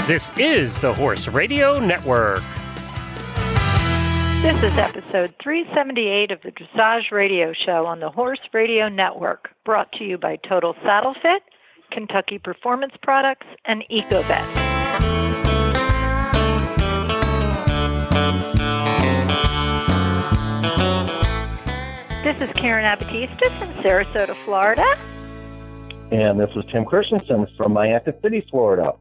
This is the Horse Radio Network. This is episode 378 of the Dressage Radio Show on the Horse Radio Network, brought to you by Total Saddle Fit, Kentucky Performance Products, and EcoVet. This is Karen Abatista from Sarasota, Florida. And this is Tim Christensen from Mayaca City, Florida.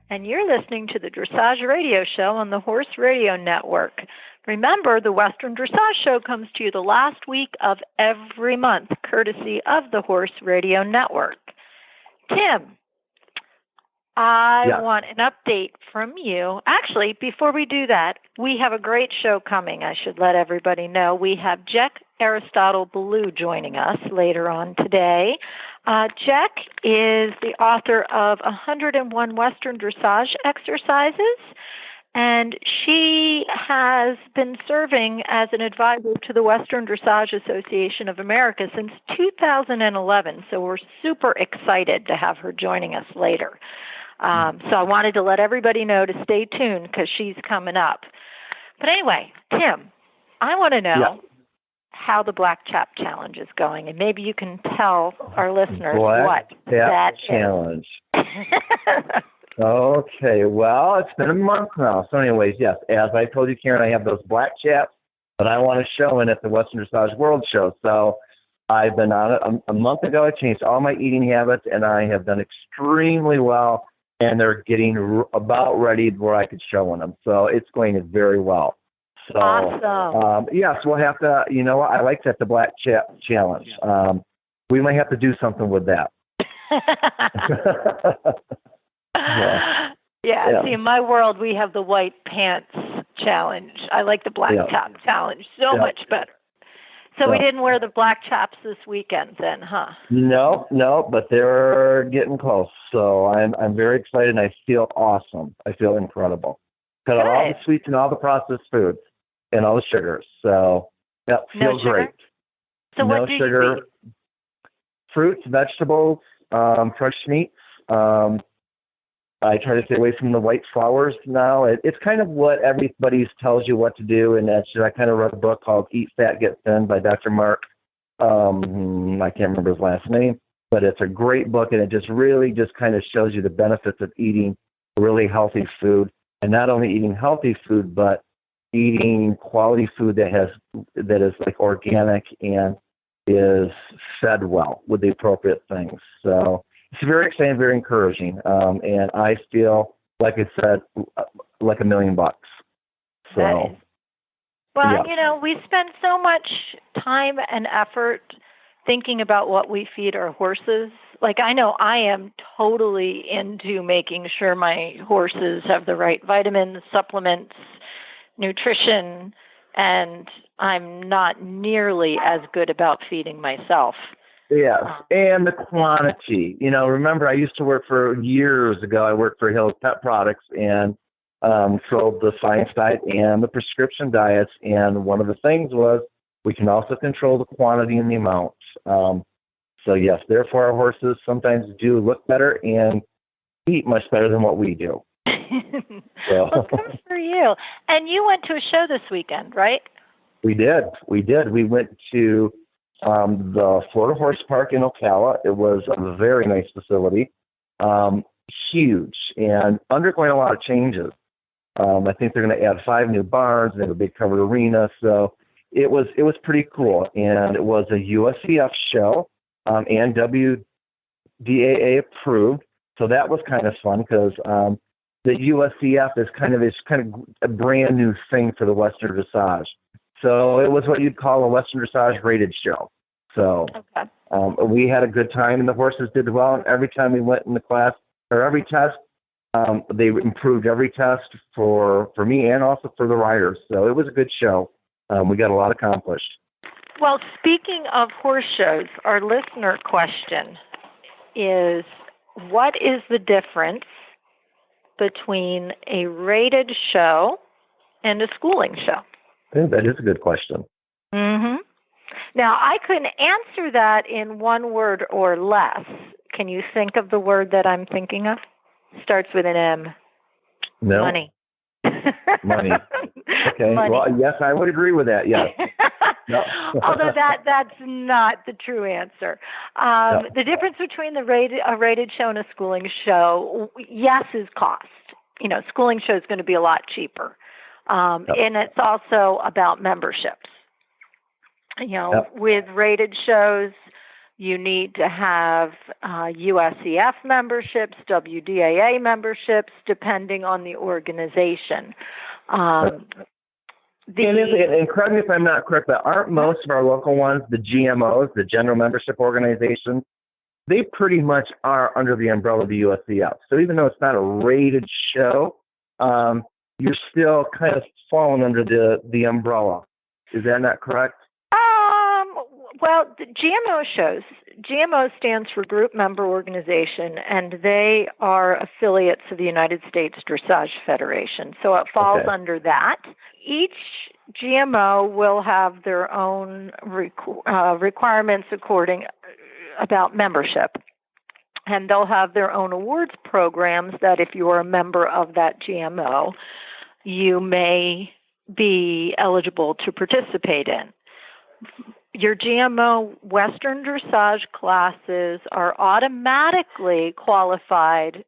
And you're listening to the Dressage Radio Show on the Horse Radio Network. Remember, the Western Dressage Show comes to you the last week of every month, courtesy of the Horse Radio Network. Tim, I want an update from you. Actually, before we do that, we have a great show coming. I should let everybody know. We have Jec Ballou joining us later on today. Jec is the author of 101 Western Dressage Exercises, and she has been serving as an advisor to the Western Dressage Association of America since 2011, so we're super excited to have her joining us later. So I wanted to let everybody know to stay tuned because she's coming up. But anyway, Tim, I want to know how the Black Chap Challenge is going, and maybe you can tell our listeners what that challenge is. Okay, well, it's been a month now. So anyways, yes, as I told you, Karen, I have those Black Chaps that I want to show in at the Western Dressage World Show. So I've been on it. A month ago, I changed all my eating habits, and I have done extremely well, and they're getting about ready where I could show them. So it's going very well. So, awesome. Yes, we'll have to, you know what, I like that, the Black Chap Challenge. We might have to do something with that. Yeah. See, in my world, we have the White Pants Challenge. I like the Black Chap Challenge so much better. So we didn't wear the black chaps this weekend then, huh? No, but they're getting close. So I'm very excited, and I feel awesome. I feel incredible. Cut out all the sweets and all the processed foods and all the sugars. So, feel great. So no what do sugar, you eat? Fruits, vegetables, fresh meats. I try to stay away from the white flours now. It's kind of what everybody tells you what to do, and I kind of read a book called Eat Fat, Get Thin by Dr. Mark. I can't remember his last name, but it's a great book, and it just really just kind of shows you the benefits of eating really healthy food, and not only eating healthy food, but eating quality food that is like organic and is fed well with the appropriate things. So it's very exciting, very encouraging, and I feel, like I said, like $1 million. So, nice. Well, you know, we spend so much time and effort thinking about what we feed our horses. Like, I know I am totally into making sure my horses have the right vitamins, supplements, nutrition, and I'm not nearly as good about feeding myself. Yes, and the quantity. You know, remember, I used to work years ago, I worked for Hill's Pet Products and sold the science diet and the prescription diets. And one of the things was we can also control the quantity and the amount. So, yes, therefore our horses sometimes do look better and eat much better than what we do. Well, good for you. And you went to a show this weekend, right? We did. We went to the Florida Horse Park in Ocala. It was a very nice facility, huge, and undergoing a lot of changes. I think they're going to add 5 new barns. They have a big covered arena, so it was pretty cool. And it was a USCF show, and WDAA approved. So that was kind of fun because the USCF is kind of a brand new thing for the Western Dressage. So it was what you'd call a Western Dressage rated show. So we had a good time, and the horses did well. And every time we went in the class, or every test, they improved every test for me and also for the riders. So it was a good show. We got a lot accomplished. Well, speaking of horse shows, our listener question is, what is the difference between a rated show and a schooling show? That is a good question. Mm-hmm. Now, I couldn't answer that in one word or less. Can you think of the word that I'm thinking of? Starts with an M. No. Money. Money. Okay. Money. Well, yes, I would agree with that. Yes. No. Although that's not the true answer. No. The difference between a rated show and a schooling show, yes, is cost. Schooling show is going to be a lot cheaper. And it's also about memberships. With rated shows, you need to have USEF memberships, WDAA memberships, depending on the organization. And correct me if I'm not correct, but aren't most of our local ones, the GMOs, the General Membership Organizations, they pretty much are under the umbrella of the USEF. So even though it's not a rated show, you're still kind of falling under the umbrella. Is that not correct? Well, the GMO stands for Group Member Organization, and they are affiliates of the United States Dressage Federation. So it falls under that. Each GMO will have their own requirements about membership. And they'll have their own awards programs that if you are a member of that GMO, you may be eligible to participate in. Your GMO Western Dressage classes are automatically qualified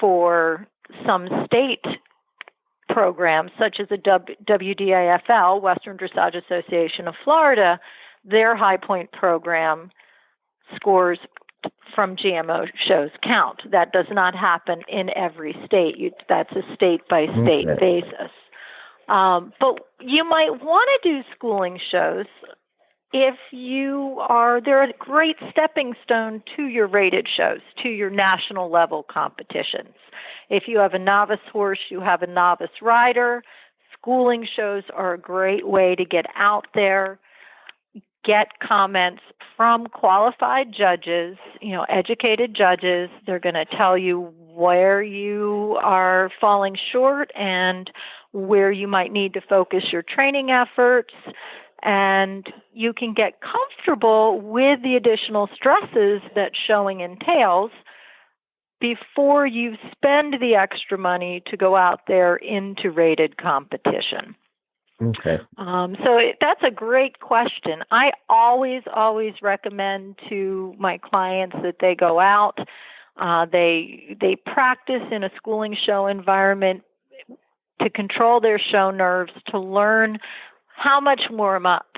for some state programs, such as the WDAFL, Western Dressage Association of Florida. Their High Point program scores from GMO shows count. That does not happen in every state. That's a state-by-state basis. But you might want to do schooling shows if they're a great stepping stone to your rated shows, to your national level competitions. If you have a novice horse, you have a novice rider, schooling shows are a great way to get out there, get comments from qualified judges, educated judges. They're going to tell you where you are falling short and where you might need to focus your training efforts, and you can get comfortable with the additional stresses that showing entails before you spend the extra money to go out there into rated competition. Okay. So that's a great question. I always recommend to my clients that they go out. They practice in a schooling show environment to control their show nerves, to learn how much warm up.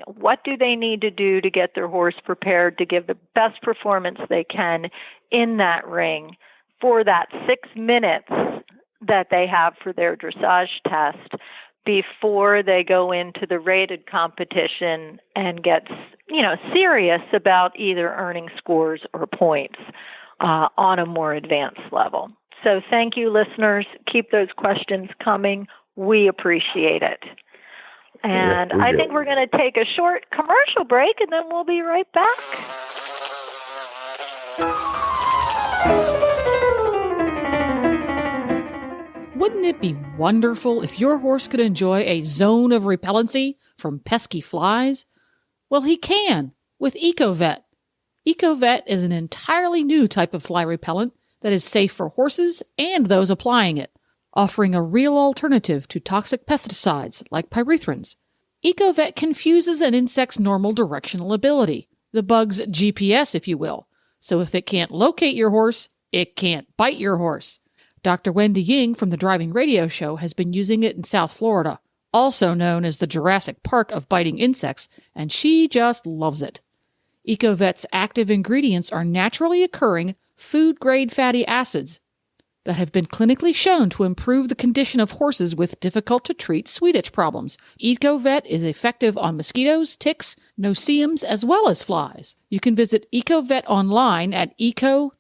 What do they need to do to get their horse prepared to give the best performance they can in that ring for that 6 minutes that they have for their dressage test before they go into the rated competition and get, serious about either earning scores or points on a more advanced level. So thank you, listeners. Keep those questions coming. We appreciate it. And I think we're going to take a short commercial break, and then we'll be right back. Wouldn't it be wonderful if your horse could enjoy a zone of repellency from pesky flies? Well, he can with EcoVet. EcoVet is an entirely new type of fly repellent that is safe for horses and those applying it, offering a real alternative to toxic pesticides like pyrethrins. EcoVet confuses an insect's normal directional ability, the bug's GPS, if you will. So if it can't locate your horse, it can't bite your horse. Dr. Wendy Ying from the Driving Radio Show has been using it in South Florida, also known as the Jurassic Park of biting insects, and she just loves it. EcoVet's active ingredients are naturally occurring food-grade fatty acids that have been clinically shown to improve the condition of horses with difficult-to-treat sweet itch problems. EcoVet is effective on mosquitoes, ticks, no-see-ums, as well as flies. You can visit EcoVet online at eco-vet.com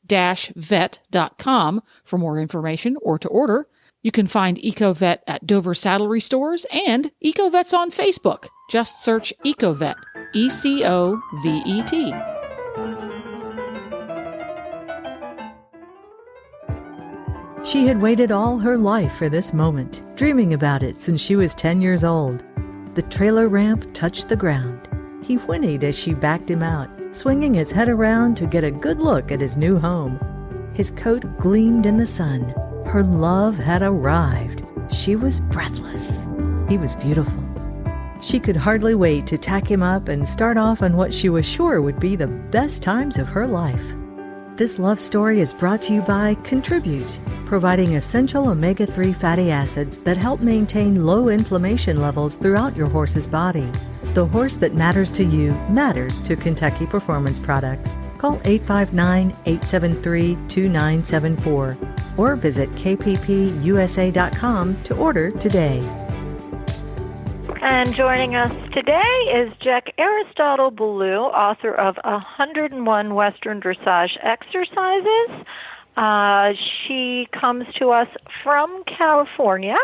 for more information or to order. You can find EcoVet at Dover Saddlery Stores and EcoVet's on Facebook. Just search EcoVet, ECOVET. She had waited all her life for this moment, dreaming about it since she was 10 years old. The trailer ramp touched the ground. He whinnied as she backed him out, swinging his head around to get a good look at his new home. His coat gleamed in the sun. Her love had arrived. She was breathless. He was beautiful. She could hardly wait to tack him up and start off on what she was sure would be the best times of her life. This love story is brought to you by Contribute, providing essential omega-3 fatty acids that help maintain low inflammation levels throughout your horse's body. The horse that matters to you matters to Kentucky Performance Products. Call 859-873-2974 or visit kppusa.com to order today. And joining us today is Jec Ballou, author of 101 Western Dressage Exercises. She comes to us from California,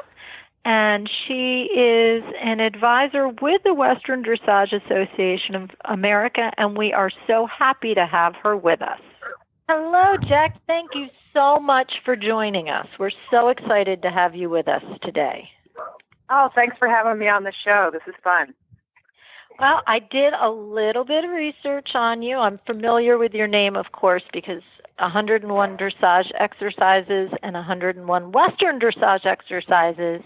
and she is an advisor with the Western Dressage Association of America, and we are so happy to have her with us. Hello, Jec. Thank you so much for joining us. We're so excited to have you with us today. Oh, thanks for having me on the show. This is fun. Well, I did a little bit of research on you. I'm familiar with your name, of course, because 101 Dressage Exercises and 101 Western Dressage Exercises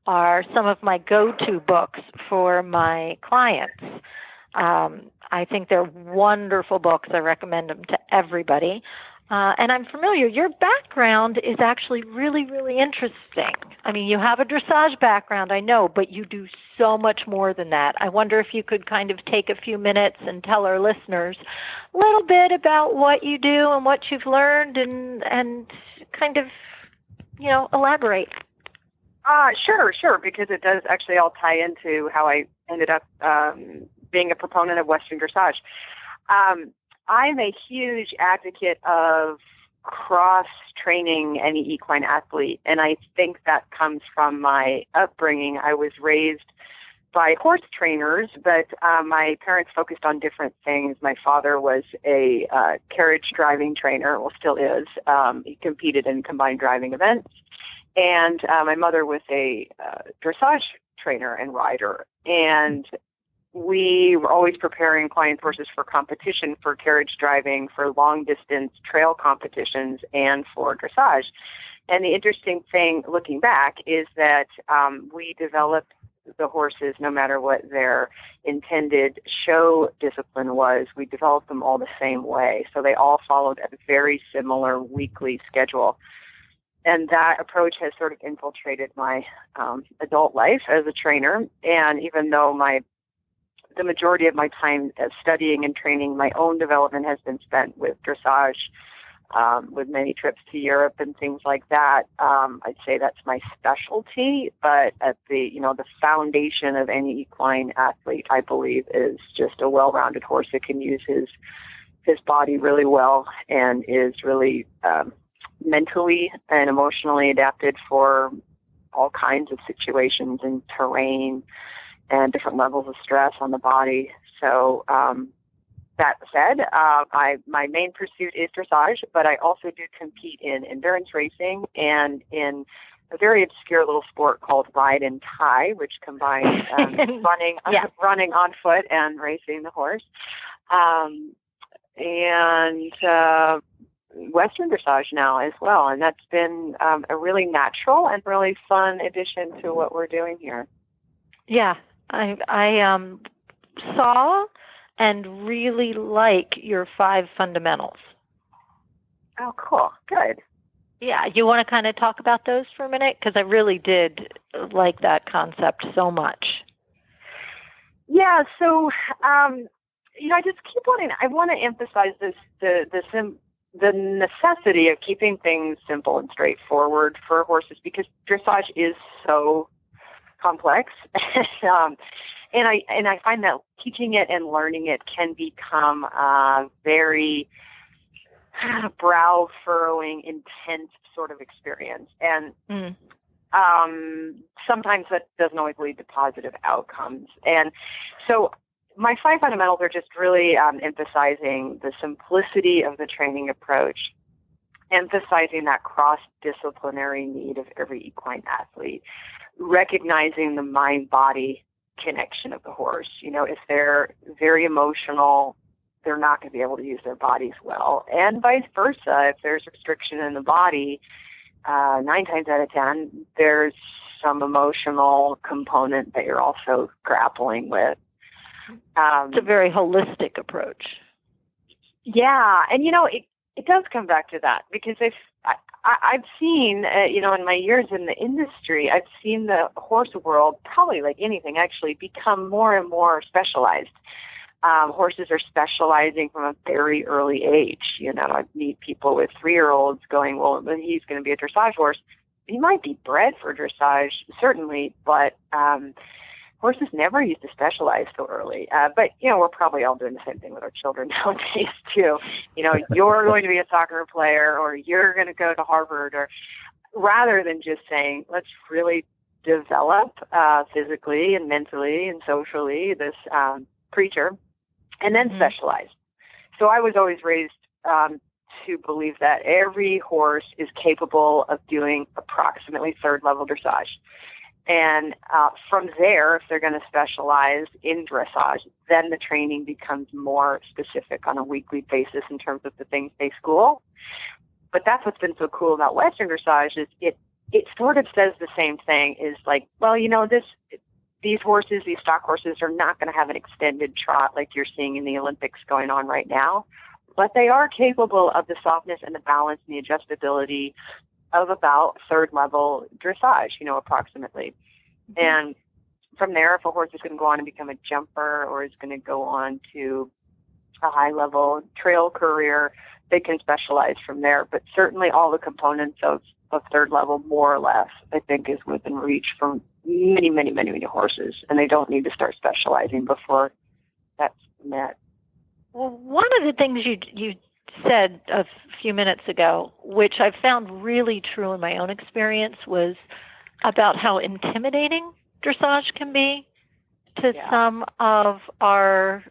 are some of my go-to books for my clients. I think they're wonderful books. I recommend them to everybody. And I'm familiar. Your background is actually really, really interesting. I mean, you have a dressage background, I know, but you do so much more than that. I wonder if you could kind of take a few minutes and tell our listeners a little bit about what you do and what you've learned and kind of, elaborate. Sure, because it does actually all tie into how I ended up being a proponent of Western dressage. I'm a huge advocate of cross-training any equine athlete, and I think that comes from my upbringing. I was raised by horse trainers, but my parents focused on different things. My father was a carriage driving trainer, well, still is. He competed in combined driving events, and my mother was a dressage trainer and rider, and we were always preparing clients' horses for competition, for carriage driving, for long-distance trail competitions, and for dressage. And the interesting thing, looking back, is that we developed the horses, no matter what their intended show discipline was, we developed them all the same way. So they all followed a very similar weekly schedule. And that approach has sort of infiltrated my adult life as a trainer. And even though the majority of my time studying and training my own development has been spent with dressage, with many trips to Europe and things like that. I'd say that's my specialty, but at the foundation of any equine athlete, I believe, is just a well-rounded horse that can use his body really well and is really mentally and emotionally adapted for all kinds of situations and terrain and different levels of stress on the body. So that said, my main pursuit is dressage, but I also do compete in endurance racing and in a very obscure little sport called ride and tie, which combines running on foot and racing the horse, and Western dressage now as well. And that's been a really natural and really fun addition to what we're doing here. Yeah. I saw and really like your 5 fundamentals. Oh, cool. Good. Yeah. You want to kind of talk about those for a minute? Because I really did like that concept so much. Yeah. So, I just keep I want to emphasize the necessity of keeping things simple and straightforward for horses, because dressage is so complex. And I find that teaching it and learning it can become a very brow furrowing, intense sort of experience. And sometimes that doesn't always lead to positive outcomes. And so my 5 fundamentals are just really emphasizing the simplicity of the training approach, emphasizing that cross-disciplinary need of every equine athlete, recognizing the mind-body connection of the horse. If they're very emotional, they're not going to be able to use their bodies well. And vice versa, if there's restriction in the body, 9 times out of 10, there's some emotional component that you're also grappling with. It's a very holistic approach. Yeah, and it does come back to that, because I've seen, in my years in the industry, I've seen the horse world, probably like anything actually, become more and more specialized. Horses are specializing from a very early age. I meet people with 3-year-olds going, well, he's going to be a dressage horse. He might be bred for dressage, certainly, but horses never used to specialize so early. But, we're probably all doing the same thing with our children nowadays, too. You're going to be a soccer player, or you're going to go to Harvard, or rather than just saying, let's really develop physically and mentally and socially this creature, and then specialize. So I was always raised to believe that every horse is capable of doing approximately 3rd level dressage. And from there, if they're going to specialize in dressage, then the training becomes more specific on a weekly basis in terms of the things they school. But that's what's been so cool about Western dressage is it sort of says the same thing, is like, well, these horses, these stock horses, are not going to have an extended trot like you're seeing in the Olympics going on right now, but they are capable of the softness and the balance and the adjustability of about 3rd level dressage, approximately. And from there, if a horse is going to go on and become a jumper, or is going to go on to a high level trail career, they can specialize from there. But certainly all the components of 3rd level, more or less, I think is within reach from many, many, many, many horses. And they don't need to start specializing before that's met. Well, one of the things you said a few minutes ago, which I found really true in my own experience, was about how intimidating dressage can be to some of our,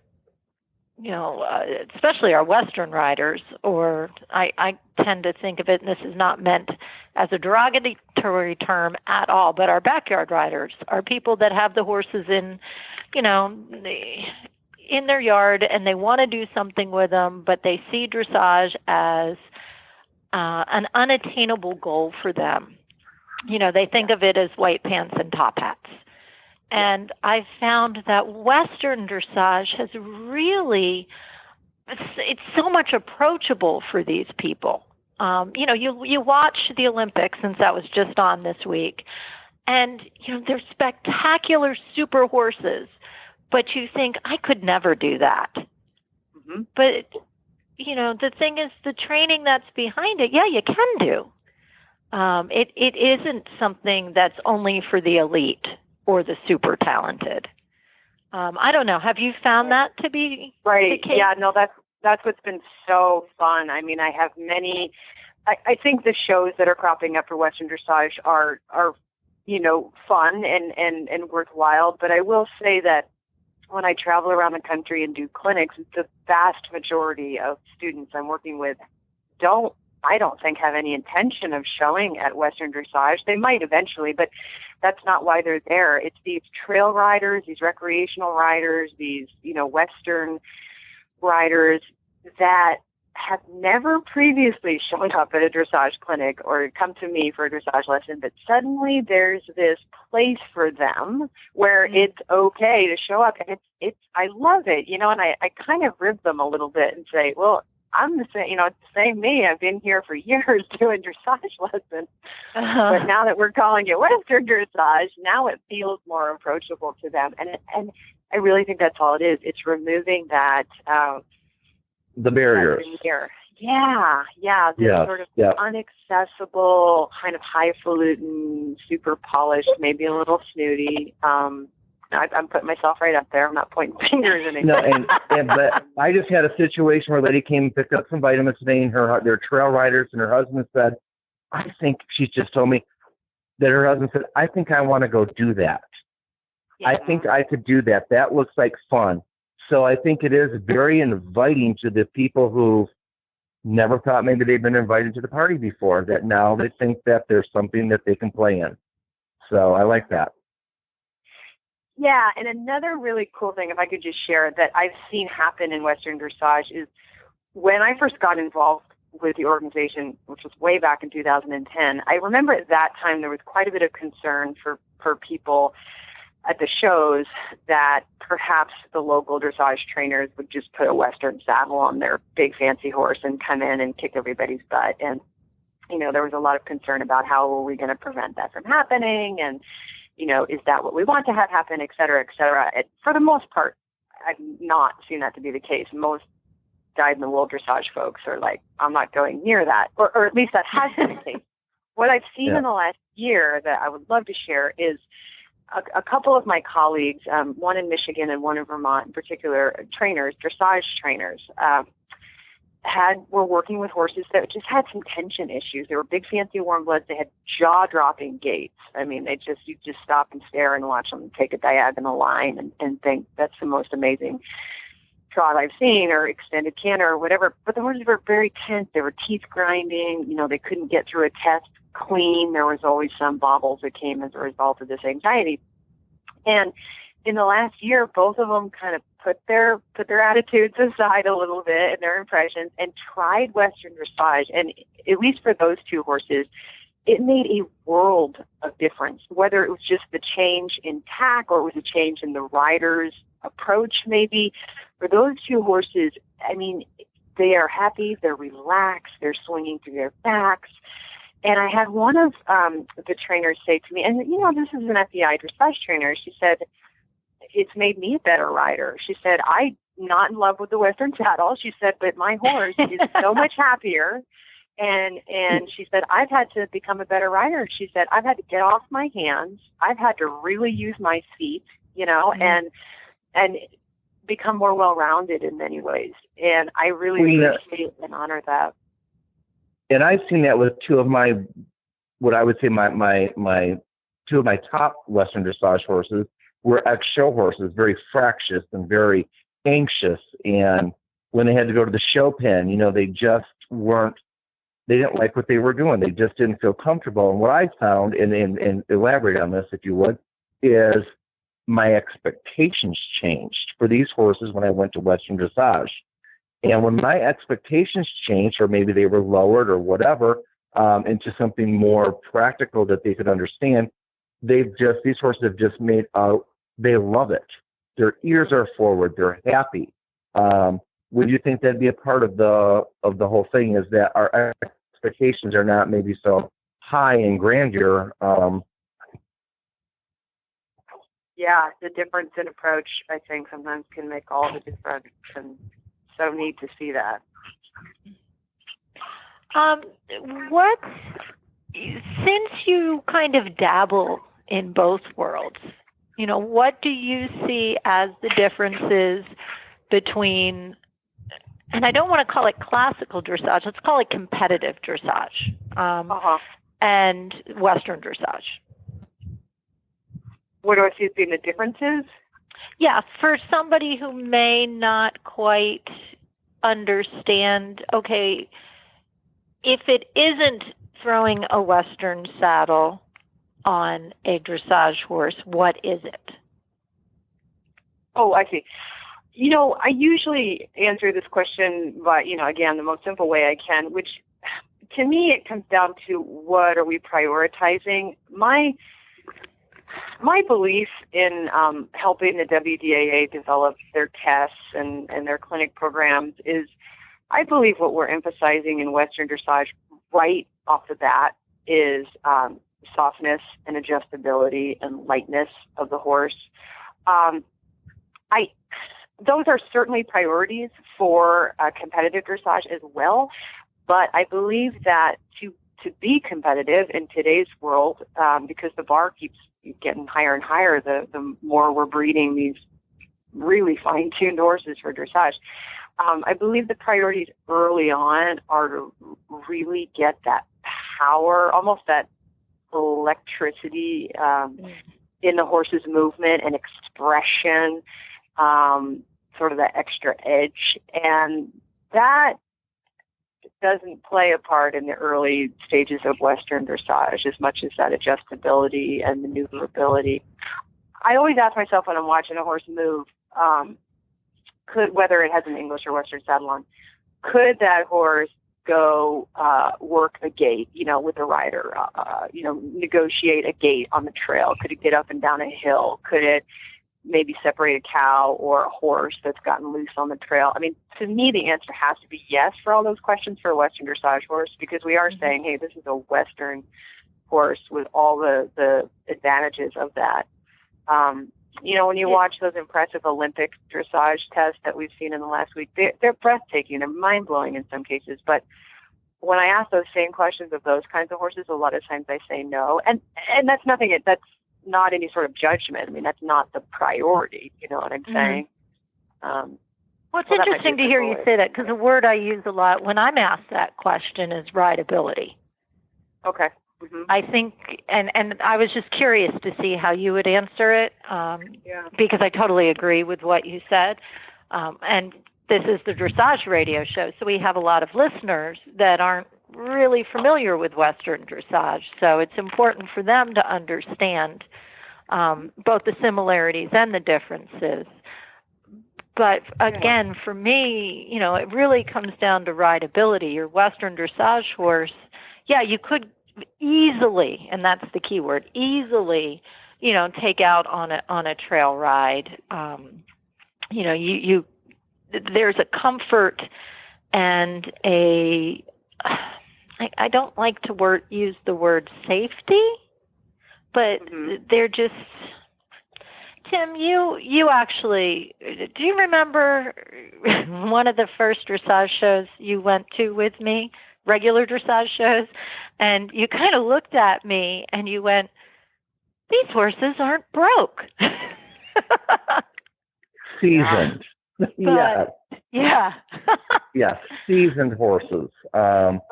especially our Western riders, or I tend to think of it, and this is not meant as a derogatory term at all, but our backyard riders are people that have the horses in their yard, and they want to do something with them, but they see dressage as an unattainable goal for them. They think of it as white pants and top hats. And I found that Western dressage has really, it's so much approachable for these people. You watch the Olympics, since that was just on this week, and, they're spectacular super horses. But you think, I could never do that. Mm-hmm. But, the thing is, the training that's behind it, you can do. It isn't something that's only for the elite or the super talented. I don't know. Have you found that to be the case? Yeah, no, that's what's been so fun. I mean, I have many. I think the shows that are cropping up for Western dressage are fun and worthwhile. But I will say that when I travel around the country and do clinics, the vast majority of students I'm working with I don't think have any intention of showing at Western dressage. They might eventually, but that's not why they're there. It's these trail riders, these recreational riders, these, Western riders that have never previously shown up at a dressage clinic or come to me for a dressage lesson, but suddenly there's this place for them where it's okay to show up. And I love it, and I kind of rib them a little bit and say, well, I'm the same, it's the same me. I've been here for years doing dressage lessons. But now that we're calling it Western dressage, now it feels more approachable to them. And I really think that's all it is. It's removing that the barriers. Yeah. Sort of unaccessible, kind of highfalutin, super polished, maybe a little snooty. I'm putting myself right up there. I'm not pointing fingers at anything. No, but I just had a situation where a lady came and picked up some vitamins today, and they're trail riders, and her husband said, she's just told me that her husband said, I think I want to go do that. Yeah. I think I could do that. That looks like fun. So I think it is very inviting to the people who never thought maybe they'd been invited to the party before, that now they think that there's something that they can play in. So I like that. Yeah, and another really cool thing, if I could just share, that I've seen happen in Western dressage is when I first got involved with the organization, which was way back in 2010, I remember at that time there was quite a bit of concern for people at the shows that perhaps the local dressage trainers would just put a Western saddle on their big fancy horse and come in and kick everybody's butt. And, there was a lot of concern about how are we going to prevent that from happening? And, is that what we want to have happen, et cetera, et cetera. For the most part, I've not seen that to be the case. Most dyed-in-the-wool dressage folks are like, I'm not going near that, or at least that has been the case. What I've seen in the last year that I would love to share is a couple of my colleagues, one in Michigan and one in Vermont in particular, trainers, dressage trainers, were working with horses that just had some tension issues. They were big, fancy warm bloods. They had jaw-dropping gaits. I mean, you just stop and stare and watch them take a diagonal line and think that's the most amazing trot I've seen, or extended canter or whatever. But the horses were very tense. They were teeth grinding. They couldn't get through a test clean. There was always some bobbles that came as a result of this anxiety. And in the last year, both of them kind of put their attitudes aside a little bit and their impressions and tried Western dressage. And at least for those two horses, it made a world of difference, whether it was just the change in tack or it was a change in the rider's approach, maybe. For those two horses, I mean, they are happy, they're relaxed, they're swinging through their backs. And I had one of the trainers say to me, and this is an FEI dressage trainer, she said, it's made me a better rider. She said, I'm not in love with the Western saddle. She said, but my horse is so much happier. And she said, I've had to become a better rider. She said, I've had to get off my hands. I've had to really use my feet, and become more well-rounded in many ways. And I really appreciate and honor that. And I've seen that with two of my, what I would say my two of my top Western dressage horses were ex-show horses, very fractious and very anxious. And when they had to go to the show pen, they just they didn't like what they were doing. They just didn't feel comfortable. And what I found, and elaborate on this if you would, is my expectations changed for these horses when I went to Western dressage. And when my expectations changed, or maybe they were lowered or whatever, into something more practical that they could understand, these horses have just made they love it. Their ears are forward. They're happy. Would you think that'd be a part of the whole thing, is that our expectations are not maybe so high in grandeur? Yeah, the difference in approach, I think, sometimes can make all the difference, and so neat to see that. Since you kind of dabble in both worlds, what do you see as the differences between, and I don't want to call it classical dressage, let's call it competitive dressage, and Western dressage? What do I see as being the differences? Yeah, for somebody who may not quite understand, okay, if it isn't throwing a Western saddle on a dressage horse, what is it? Oh, I see. I usually answer this question by, again, the most simple way I can, which to me, it comes down to what are we prioritizing? My belief in helping the WDAA develop their tests and their clinic programs is, I believe what we're emphasizing in Western dressage right off the bat is softness and adjustability and lightness of the horse. Those are certainly priorities for competitive dressage as well, but I believe that to be competitive in today's world, because the bar keeps getting higher and higher, the more we're breeding these really fine-tuned horses for dressage. I believe the priorities early on are to really get that power, almost that electricity in the horse's movement and expression, sort of that extra edge. And that doesn't play a part in the early stages of Western dressage as much as that adjustability and maneuverability. I always ask myself when I'm watching a horse move, whether it has an English or Western saddle on, could that horse go work a gait, with the rider, negotiate a gait on the trail? Could it get up and down a hill? Could it maybe separate a cow or a horse that's gotten loose on the trail? I mean, to me, the answer has to be yes for all those questions for a Western dressage horse, because we are saying, hey, this is a Western horse with all the advantages of that. When you watch those impressive Olympic dressage tests that we've seen in the last week, they're breathtaking. They're mind-blowing in some cases. But when I ask those same questions of those kinds of horses, a lot of times I say no. And that's nothing. That's not any sort of judgment. I mean, that's not the priority. You know what I'm saying? Well, it's interesting to hear you say that, because the word I use a lot when I'm asked that question is rideability. Okay. I think, and I was just curious to see how you would answer it, because I totally agree with what you said. And this is the Dressage Radio Show, so we have a lot of listeners that aren't really familiar with Western dressage. So it's important for them to understand both the similarities and the differences. But again, for me, it really comes down to rideability. Your Western dressage horse, you could easily, and that's the key word, easily, take out on a trail ride. There's a comfort and I don't like to use the word safety, but they're just, Tim, you actually, do you remember one of the first dressage shows you went to with me, regular dressage shows, and you kind of looked at me and you went, these horses aren't broke. Seasoned. Yes. Yes, seasoned horses. But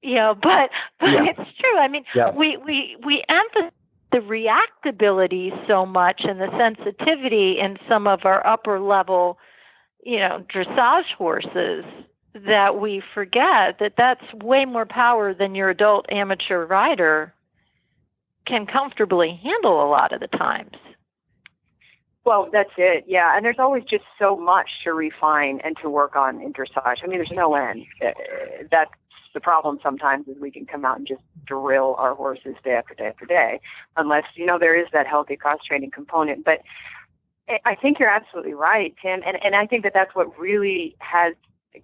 it's true. I mean, we emphasize the reactability so much and the sensitivity in some of our upper level, dressage horses, that we forget that that's way more power than your adult amateur rider can comfortably handle a lot of the times. Well, that's it. Yeah. And there's always just so much to refine and to work on in dressage. I mean, there's no end. That's the problem sometimes, is we can come out and just drill our horses day after day after day, unless, there is that healthy cross-training component. But I think you're absolutely right, Tim. And I think that that's what really has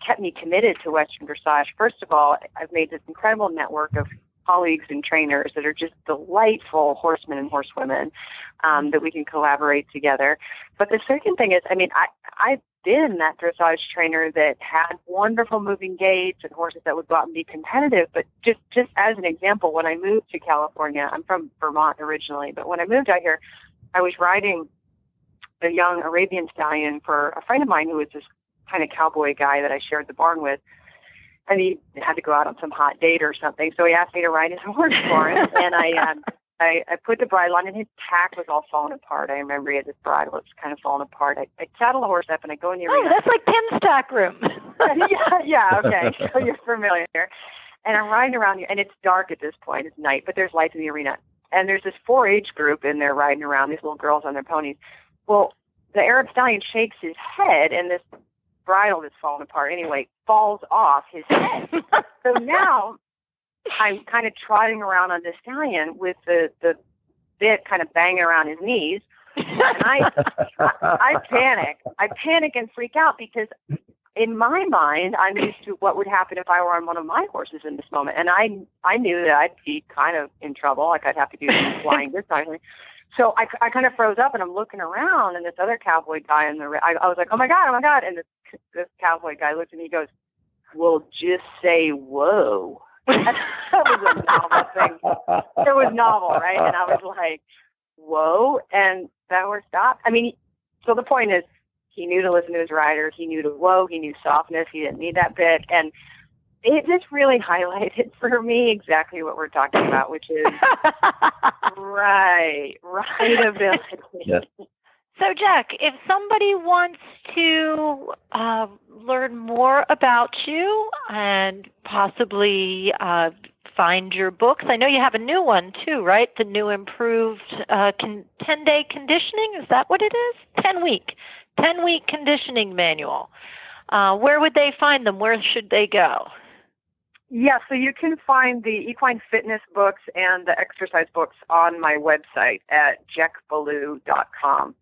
kept me committed to Western dressage. First of all, I've made this incredible network of colleagues and trainers that are just delightful horsemen and horsewomen that we can collaborate together. But the second thing is, I've been that dressage trainer that had wonderful moving gaits and horses that would go out and be competitive. But just as an example, when I moved to California, I'm from Vermont originally, but when I moved out here, I was riding a young Arabian stallion for a friend of mine who was this kind of cowboy guy that I shared the barn with. And he had to go out on some hot date or something. So he asked me to ride his horse for him. And I put the bridle on, and his tack was all falling apart. I remember he had this bridle that was kind of falling apart. I saddle the horse up, and I go in the arena. Oh, that's like Tim's tack room. yeah, okay. So you're familiar. And I'm riding around here, and it's dark at this point. It's night, but there's lights in the arena. And there's this 4-H group in there riding around, these little girls on their ponies. Well, the Arab stallion shakes his head, and this bridle that's falling apart anyway falls off his head. So now I'm kind of trotting around on the stallion with the bit kind of banging around his knees, and I panic and freak out, because in my mind I'm used to what would happen if I were on one of my horses in this moment, and I knew that I'd be kind of in trouble, like I'd have to do some flying dismounting. So I kind of froze up, and I'm looking around, and this other cowboy guy I was like, oh my God. And this cowboy guy looked at me and he goes, well, just say, whoa. That was a novel thing. It was novel, right? And I was like, whoa. And that horse stopped. So the point is, he knew to listen to his rider. He knew to whoa. He knew softness. He didn't need that bit. And it just really highlighted for me exactly what we're talking about, which is rideability. Yes. So, Jec, if somebody wants to learn more about you and possibly find your books, I know you have a new one too, right? The new improved 10-day conditioning, is that what it is? 10-week conditioning manual. Where would they find them? Where should they go? Yeah, so you can find the equine fitness books and the exercise books on my website at jecballou.com.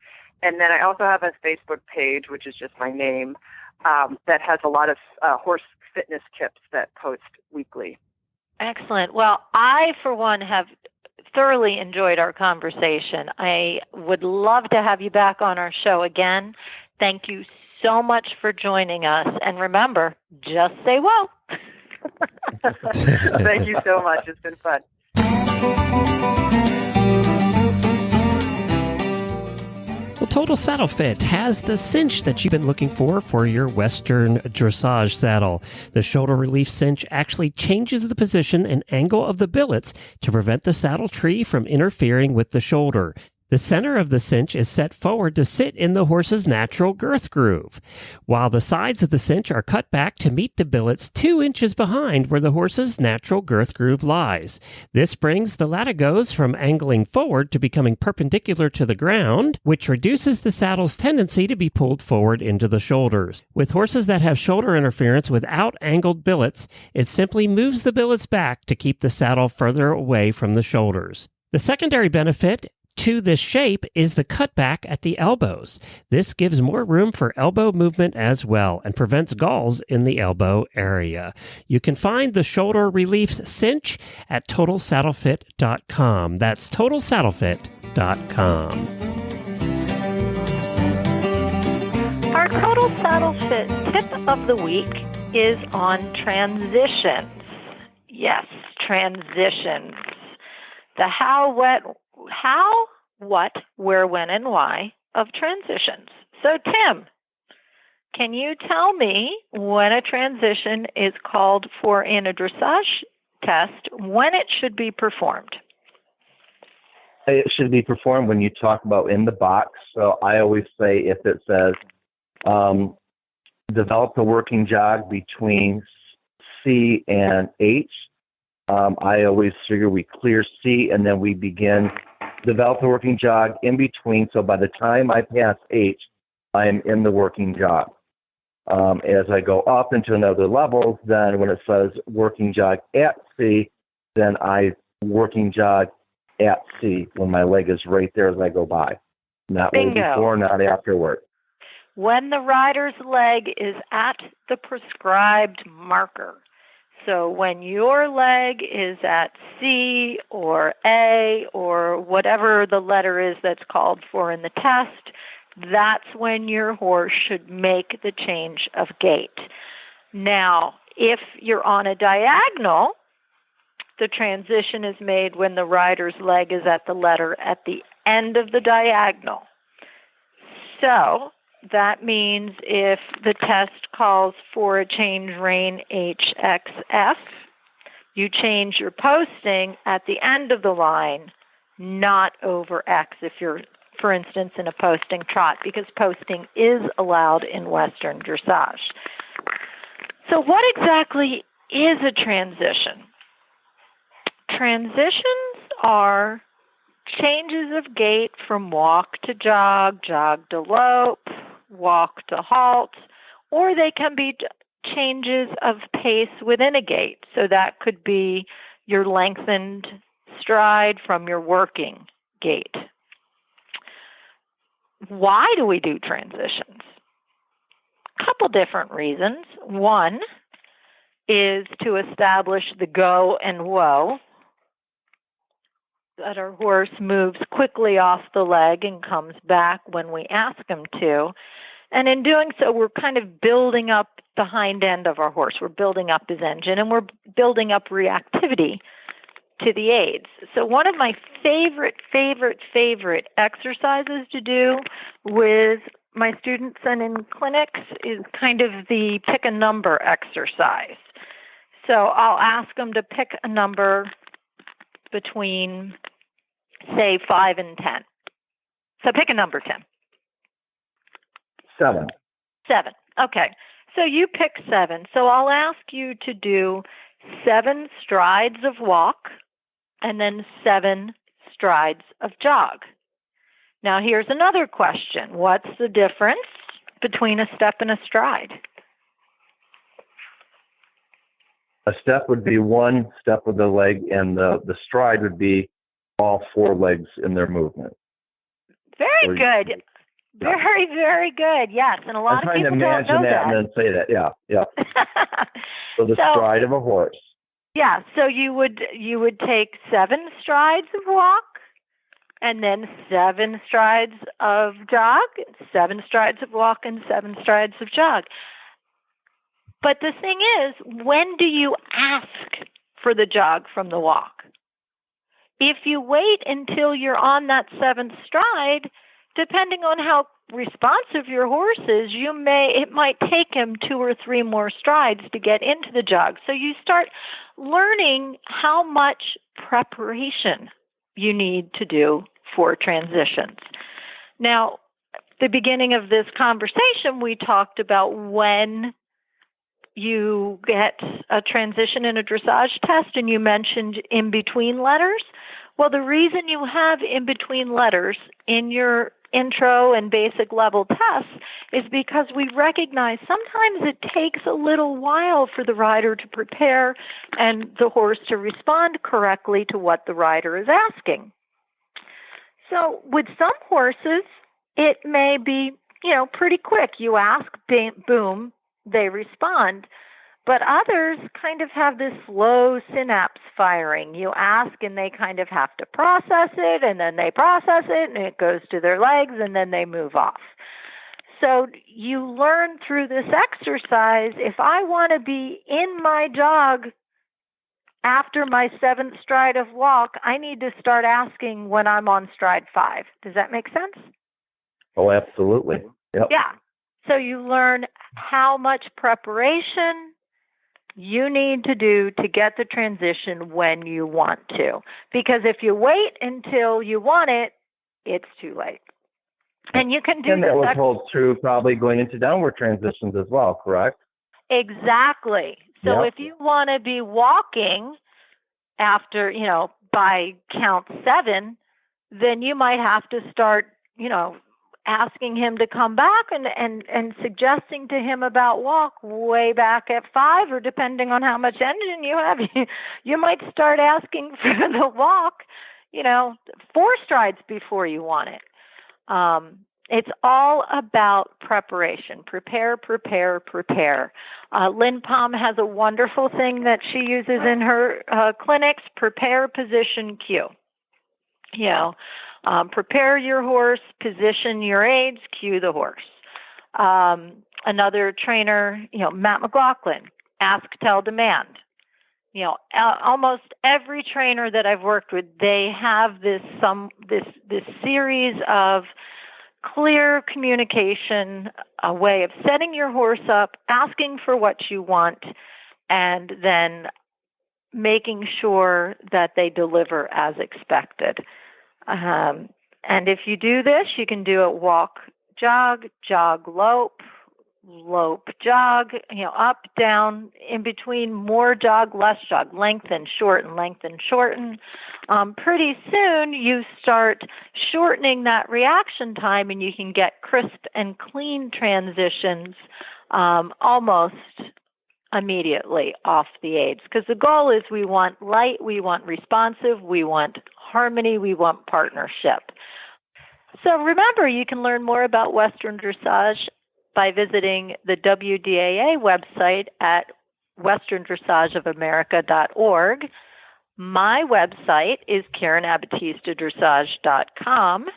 And then I also have a Facebook page, which is just my name, that has a lot of horse fitness tips that post weekly. Excellent. Well, I, for one, have thoroughly enjoyed our conversation. I would love to have you back on our show again. Thank you so much for joining us. And remember, just say whoa. Thank you so much. It's been fun. Well, Total Saddle Fit has the cinch that you've been looking for your Western dressage saddle. The shoulder relief cinch actually changes the position and angle of the billets to prevent the saddle tree from interfering with the shoulder. The center of the cinch is set forward to sit in the horse's natural girth groove, while the sides of the cinch are cut back to meet the billets 2 inches behind where the horse's natural girth groove lies. This brings the latigos from angling forward to becoming perpendicular to the ground, which reduces the saddle's tendency to be pulled forward into the shoulders. With horses that have shoulder interference without angled billets, it simply moves the billets back to keep the saddle further away from the shoulders. The secondary benefit to this shape is the cutback at the elbows. This gives more room for elbow movement as well and prevents galls in the elbow area. You can find the shoulder relief cinch at TotalSaddleFit.com. That's TotalSaddleFit.com. Our Total Saddle Fit tip of the week is on transitions. Yes, transitions. The how, what, where, when, and why of transitions. So, Tim, can you tell me when a transition is called for in a dressage test, when it should be performed? It should be performed when you talk about in the box. So I always say if it says develop the working jog between C and H, I always figure we clear C and then we begin develop the working jog in between. So by the time I pass H, I am in the working jog. As I go up into another level, then when it says working jog at C, then I working jog at C when my leg is right there as I go by. Not way before, not afterward. When the rider's leg is at the prescribed marker. So when your leg is at C or A or whatever the letter is that's called for in the test, that's when your horse should make the change of gait. Now, if you're on a diagonal, the transition is made when the rider's leg is at the letter at the end of the diagonal. So that means if the test calls for a change rein HXF, you change your posting at the end of the line, not over X if you're, for instance, in a posting trot, because posting is allowed in Western dressage. So what exactly is a transition? Transitions are changes of gait from walk to jog, jog to lope, walk to halt, or they can be changes of pace within a gait. So that could be your lengthened stride from your working gait. Why do we do transitions? A couple different reasons. One is to establish the go and whoa, that our horse moves quickly off the leg and comes back when we ask him to. And in doing so, we're kind of building up the hind end of our horse. We're building up his engine, and we're building up reactivity to the aids. So one of my favorite exercises to do with my students and in clinics is kind of the pick a number exercise. So I'll ask them to pick a number between, say, 5 and 10. So pick a number, Tim. 7. 7. Okay. So you pick 7. So I'll ask you to do 7 strides of walk and then 7 strides of jog. Now here's another question. What's the difference between a step and a stride? A step would be one step with the leg, and the stride would be all four legs in their movement. Very good. Yeah. Very, very good. Yes, and a lot of people don't know that. I'm trying to imagine that and then say that. Yeah. So the stride of a horse. Yeah. So you would take 7 strides of walk, and then 7 strides of jog, 7 strides of walk, and 7 strides of jog. But the thing is, when do you ask for the jog from the walk? If you wait until you're on that 7th stride, depending on how responsive your horse is, it might take him 2 or 3 more strides to get into the jog. So you start learning how much preparation you need to do for transitions. Now, at the beginning of this conversation, we talked about when you get a transition in a dressage test, and you mentioned in-between letters. Well, the reason you have in-between letters in your intro and basic level tests is because we recognize sometimes it takes a little while for the rider to prepare and the horse to respond correctly to what the rider is asking. So with some horses, it may be, pretty quick. You ask, boom, they respond. But others kind of have this slow synapse firing. You ask and they kind of have to process it, and then they process it, and it goes to their legs, and then they move off. So you learn through this exercise, if I want to be in my jog after my 7th stride of walk, I need to start asking when I'm on stride 5. Does that make sense? Oh, absolutely. Yep. Yeah. So you learn how much preparation you need to do to get the transition when you want to. Because if you wait until you want it, it's too late. And you can do and that would hold true probably going into downward transitions as well, correct? Exactly. So if you want to be walking after, by count 7, then you might have to start, asking him to come back and suggesting to him about walk way back at 5, or depending on how much engine you have, you might start asking for the walk, 4 strides before you want it. It's all about preparation. Prepare. Lynn Palm has a wonderful thing that she uses in her clinics, prepare, position, cue. Prepare your horse, position your aids, cue the horse. Another trainer, Matt McLaughlin, ask, tell, demand. Almost every trainer that I've worked with, they have this series of clear communication, a way of setting your horse up, asking for what you want, and then making sure that they deliver as expected. And if you do this, you can do it walk, jog, lope, jog, up, down, in between, more jog, less jog, lengthen, shorten. Pretty soon you start shortening that reaction time, and you can get crisp and clean transitions almost immediately off the aids. Because the goal is we want light, we want responsive, we want harmony, we want partnership. So remember, you can learn more about Western Dressage by visiting the WDAA website at westerndressageofamerica.org. My website is KarenAbatistadressage.com,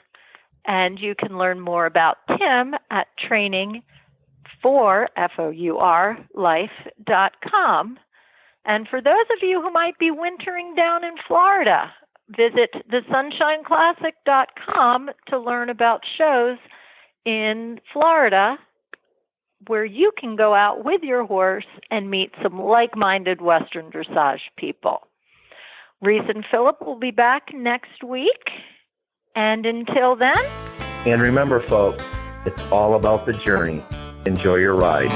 and you can learn more about Tim at trainingfor life.com. And for those of you who might be wintering down in Florida, visit thesunshineclassic.com to learn about shows in Florida where you can go out with your horse and meet some like-minded Western dressage people. Reese and Philip will be back next week. And until then... And remember, folks, it's all about the journey. Enjoy your ride.